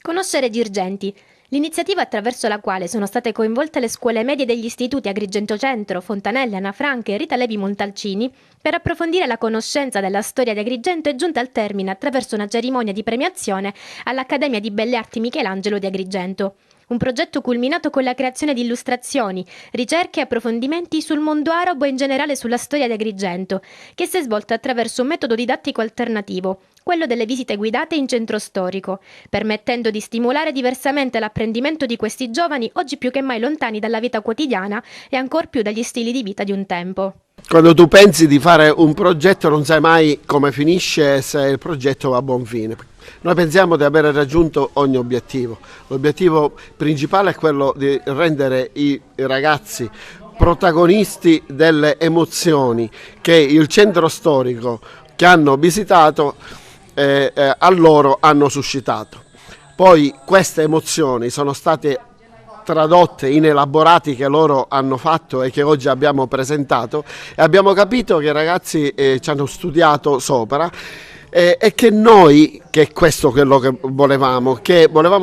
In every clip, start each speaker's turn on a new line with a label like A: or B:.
A: Conoscere Girgenti. L'iniziativa attraverso la quale sono state coinvolte le scuole medie degli istituti Agrigento Centro, Fontanelle, Anna Franca e Rita Levi Montalcini per approfondire la conoscenza della storia di Agrigento è giunta al termine attraverso una cerimonia di premiazione all'Accademia di Belle Arti Michelangelo di Agrigento. Un progetto culminato con la creazione di illustrazioni, ricerche e approfondimenti sul mondo arabo e in generale sulla storia di Agrigento, che si è svolto attraverso un metodo didattico alternativo, quello delle visite guidate in centro storico, permettendo di stimolare diversamente l'apprendimento di questi giovani oggi più che mai lontani dalla vita quotidiana e ancor più dagli stili di vita di un tempo.
B: Quando tu pensi di fare un progetto non sai mai come finisce, se il progetto va a buon fine. Noi pensiamo di aver raggiunto ogni obiettivo. L'obiettivo principale è quello di rendere i ragazzi protagonisti delle emozioni che il centro storico che hanno visitato a loro hanno suscitato. Poi queste emozioni sono state tradotte in elaborati che loro hanno fatto e che oggi abbiamo presentato, e abbiamo capito che i ragazzi ci hanno studiato sopra e che noi, che è questo quello che volevamo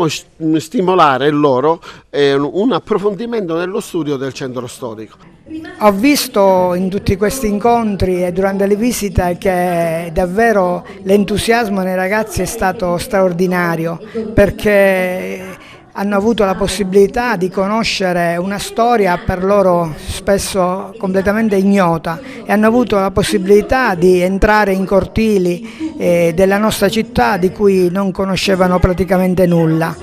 B: stimolare in loro un approfondimento nello studio del centro storico.
C: Ho visto in tutti questi incontri e durante le visite che davvero l'entusiasmo nei ragazzi è stato straordinario, perché hanno avuto la possibilità di conoscere una storia per loro spesso completamente ignota e hanno avuto la possibilità di entrare in cortili della nostra città di cui non conoscevano praticamente nulla.